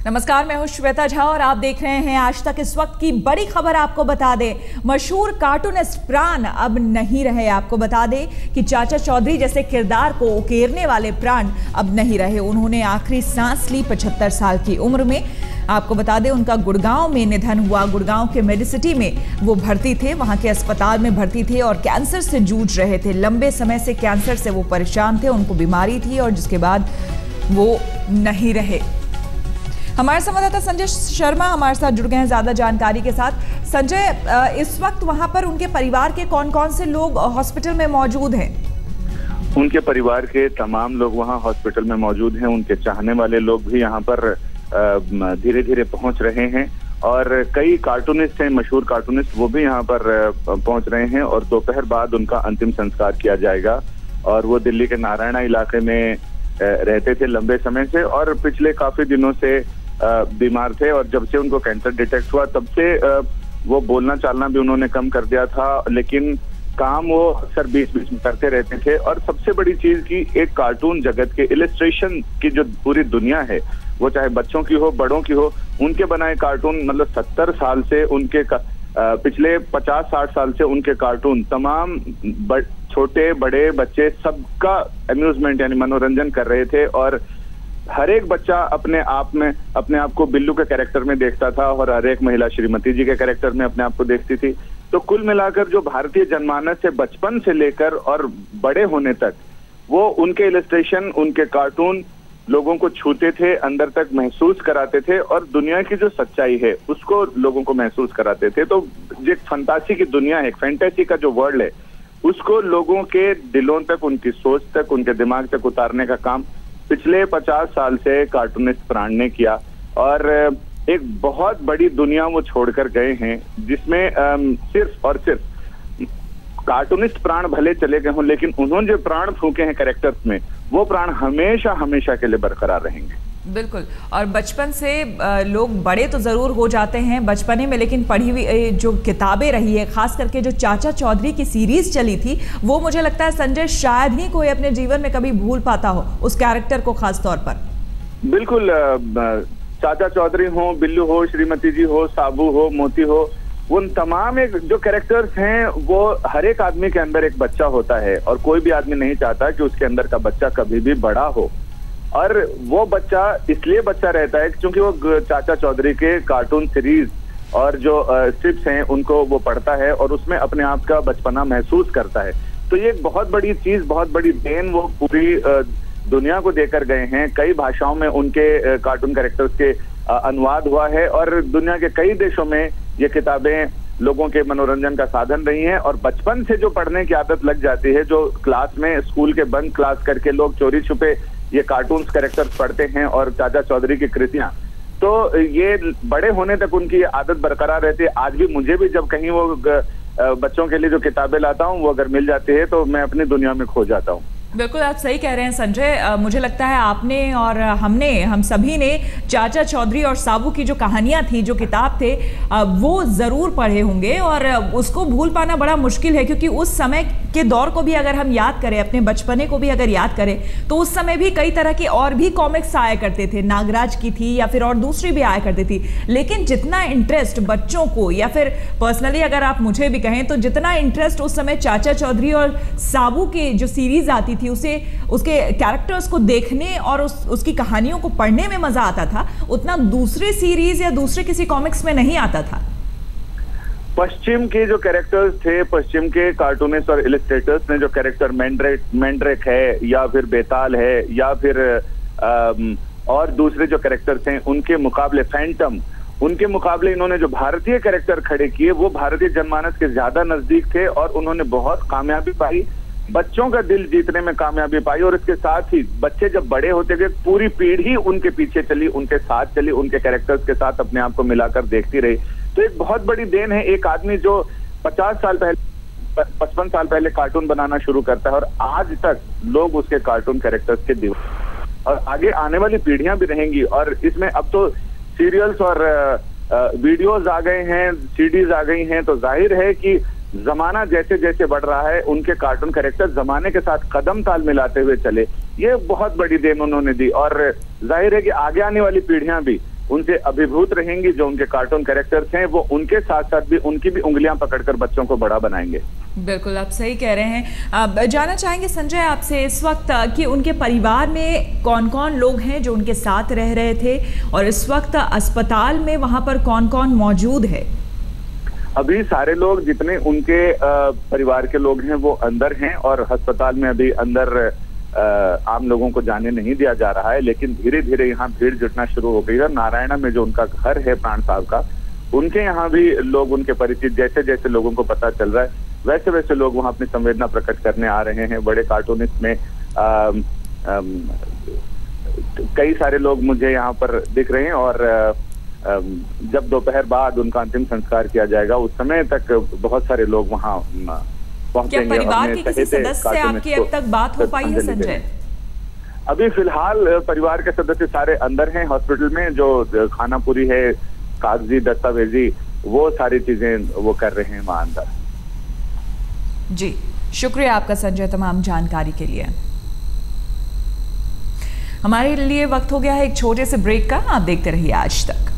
नमस्कार, मैं हूं श्वेता झा और आप देख रहे हैं आज तक। इस वक्त की बड़ी खबर आपको बता दें, मशहूर कार्टूनिस्ट प्राण अब नहीं रहे। आपको बता दें कि चाचा चौधरी जैसे किरदार को उकेरने वाले प्राण अब नहीं रहे। उन्होंने आखिरी सांस ली 75 साल की उम्र में। आपको बता दें उनका गुड़गांव में निधन हुआ। गुड़गांव के मेडिसिटी में वो भर्ती थे, वहां के अस्पताल में भर्ती थे और कैंसर से जूझ रहे थे। लंबे समय से कैंसर से वो परेशान थे, उनको बीमारी थी और जिसके बाद वो नहीं रहे। हमारे संवाददाता संजय शर्मा हमारे साथ जुड़ गए हैं ज्यादा जानकारी के साथ। संजय, इस वक्त वहां पर उनके परिवार के कौन कौन से लोग हॉस्पिटल में मौजूद हैं? उनके परिवार के तमाम लोग वहां हॉस्पिटल में मौजूद हैं। उनके चाहने वाले लोग भी यहां पर धीरे धीरे पहुंच रहे हैं और कई कार्टूनिस्ट हैं, मशहूर कार्टूनिस्ट, वो भी यहां पर पहुंच रहे हैं और दोपहर बाद उनका अंतिम संस्कार किया जाएगा। और वो दिल्ली के नारायणा इलाके में रहते थे लंबे समय से और पिछले काफी दिनों से बीमार थे और जब से उनको कैंसर डिटेक्ट हुआ तब से वो बोलना चालना भी उन्होंने कम कर दिया था, लेकिन काम वो अक्सर बीच बीच में करते रहते थे। और सबसे बड़ी चीज की एक कार्टून जगत के इलस्ट्रेशन की जो पूरी दुनिया है, वो चाहे बच्चों की हो बड़ों की हो, उनके बनाए कार्टून मतलब 70 साल से उनके पिछले 50-60 साल से उनके कार्टून तमाम छोटे बड़े बच्चे सबका अम्यूजमेंट यानी मनोरंजन कर रहे थे। और हर एक बच्चा अपने आप को बिल्लू के कैरेक्टर में देखता था और हर एक महिला श्रीमती जी के कैरेक्टर में अपने आप को देखती थी। तो कुल मिलाकर जो भारतीय जनमानस से बचपन से लेकर और बड़े होने तक वो उनके इलस्ट्रेशन, उनके कार्टून लोगों को छूते थे, अंदर तक महसूस कराते थे और दुनिया की जो सच्चाई है उसको लोगों को महसूस कराते थे। तो जो फंतासी की दुनिया है, फैंटेसी का जो वर्ल्ड है, उसको लोगों के दिलों तक, उनकी सोच तक, उनके दिमाग तक उतारने का काम पिछले 50 साल से कार्टूनिस्ट प्राण ने किया। और एक बहुत बड़ी दुनिया वो छोड़कर गए हैं जिसमें सिर्फ और सिर्फ कार्टूनिस्ट प्राण भले चले गए हों, लेकिन उन्होंने जो प्राण फूके हैं कैरेक्टर्स में, वो प्राण हमेशा हमेशा के लिए बरकरार रहेंगे। बिल्कुल। और बचपन से लोग बड़े तो जरूर हो जाते हैं बचपने में, लेकिन पढ़ी हुई जो किताबें रही है, खास करके जो चाचा चौधरी की सीरीज चली थी, वो मुझे लगता है संजय शायद ही कोई अपने जीवन में कभी भूल पाता हो उस कैरेक्टर को खास तौर पर। बिल्कुल, चाचा चौधरी हो, बिल्लू हो, श्रीमती जी हो, साबू हो, मोती हो, उन तमाम एक जो कैरेक्टर्स हैं वो हर एक आदमी के अंदर एक बच्चा होता है और कोई भी आदमी नहीं चाहता कि उसके अंदर का बच्चा कभी भी बड़ा हो। और वो बच्चा इसलिए बच्चा रहता है क्योंकि वो चाचा चौधरी के कार्टून सीरीज और जो स्ट्रिप्स हैं उनको वो पढ़ता है और उसमें अपने आप का बचपना महसूस करता है। तो ये एक बहुत बड़ी चीज, बहुत बड़ी देन वो पूरी दुनिया को देकर गए हैं। कई भाषाओं में उनके कार्टून कैरेक्टर्स के अनुवाद हुआ है और दुनिया के कई देशों में ये किताबें लोगों के मनोरंजन का साधन रही हैं। और बचपन से जो पढ़ने की आदत लग जाती है, जो क्लास में स्कूल के बंद क्लास करके लोग चोरी छुपे ये कार्टून्स कैरेक्टर्स पढ़ते हैं और चाचा चौधरी की कृतियां, तो ये बड़े होने तक उनकी आदत बरकरार रहती है। आज भी मुझे भी जब कहीं वो बच्चों के लिए जो किताबें लाता हूँ वो अगर मिल जाती है तो मैं अपनी दुनिया में खो जाता हूँ। बिल्कुल, आप सही कह रहे हैं संजय। मुझे लगता है आपने और हम सभी ने चाचा चौधरी और साबू की जो कहानियां थी, जो किताब थे, वो ज़रूर पढ़े होंगे और उसको भूल पाना बड़ा मुश्किल है, क्योंकि उस समय के दौर को भी अगर हम याद करें, अपने बचपने को भी अगर याद करें, तो उस समय भी कई तरह की और भी कॉमिक्स आया करते थे। नागराज की थी या फिर और दूसरी भी आया करती थी, लेकिन जितना इंटरेस्ट बच्चों को, या फिर पर्सनली अगर आप मुझे भी कहें तो जितना इंटरेस्ट उस समय चाचा चौधरी और साबू की जो सीरीज आती थी उसे, उसके कैरेक्टर्स को देखने और उसकी कहानियों को पढ़ने में मजा आता था, उतना दूसरे सीरीज या दूसरे किसी कॉमिक्स में नहीं आता था। पश्चिम के जो कैरेक्टर्स थे, पश्चिम के कार्टूनिस्ट और इलस्ट्रेटर्स ने जो कैरेक्टर मैंड्रेक है या फिर बेताल है या फिर और दूसरे जो कैरेक्टर्स हैं उनके मुकाबले, फैंटम, उनके मुकाबले इन्होंने जो भारतीय कैरेक्टर खड़े किए वो भारतीय जनमानस के ज्यादा नजदीक थे और उन्होंने बहुत कामयाबी पाई, बच्चों का दिल जीतने में कामयाबी पाई। और इसके साथ ही बच्चे जब बड़े होते गए, पूरी पीढ़ी उनके पीछे चली, उनके साथ चली, उनके कैरेक्टर्स के साथ अपने आप को मिलाकर देखती रही। तो एक बहुत बड़ी देन है, एक आदमी जो 50 साल पहले, 55 साल पहले कार्टून बनाना शुरू करता है और आज तक लोग उसके कार्टून कैरेक्टर्स के दीवाने, और आगे आने वाली पीढ़ियां भी रहेंगी। और इसमें अब तो सीरियल्स और वीडियोज आ गए हैं, सीडीज आ गई हैं, तो जाहिर है कि जमाना जैसे जैसे बढ़ रहा है उनके कार्टून कैरेक्टर जमाने के साथ कदम ताल मिलाते हुए चले। ये बहुत बड़ी देन उन्होंने दी और जाहिर है कि आगे आने वाली पीढ़ियां भी उनसे अभिभूत रहेंगी। जो उनके कार्टून कैरेक्टर्स हैं वो उनके साथ साथ भी उनकी भी उंगलियां पकड़कर बच्चों को बड़ा बनाएंगे। बिल्कुल, आप सही कह रहे हैं। अब जानना चाहेंगे संजय आपसे इस वक्त कि उनके परिवार में कौन कौन लोग हैं जो उनके साथ रह रहे थे, और इस वक्त अस्पताल में वहां पर कौन कौन मौजूद है? अभी सारे लोग जितने उनके परिवार के लोग हैं वो अंदर हैं, और अस्पताल में अभी अंदर आम लोगों को जाने नहीं दिया जा रहा है। लेकिन धीरे धीरे यहाँ भीड़ जुटना शुरू हो गई है। नारायणा में जो उनका घर है प्राण साहब का, उनके यहाँ भी लोग, उनके परिचित, जैसे जैसे लोगों को पता चल रहा है वैसे वैसे लोग वहाँ अपनी संवेदना प्रकट करने आ रहे हैं। बड़े कार्टूनिस्ट में कई सारे लोग मुझे यहाँ पर दिख रहे हैं, और जब दोपहर बाद उनका अंतिम संस्कार किया जाएगा उस समय तक बहुत सारे लोग वहाँ पहुंचेंगे। क्या परिवार के किसी सदस्य से आपकी अब तक बात हो पाई है संजय? अभी फिलहाल परिवार के सदस्य सारे अंदर हैं हॉस्पिटल में। जो खाना पूरी है, कागजी दस्तावेजी, वो सारी चीजें वो कर रहे हैं वहां अंदर। जी, शुक्रिया आपका संजय तमाम जानकारी के लिए। हमारे लिए वक्त हो गया है एक छोटे से ब्रेक का। आप देखते रहिए आज तक।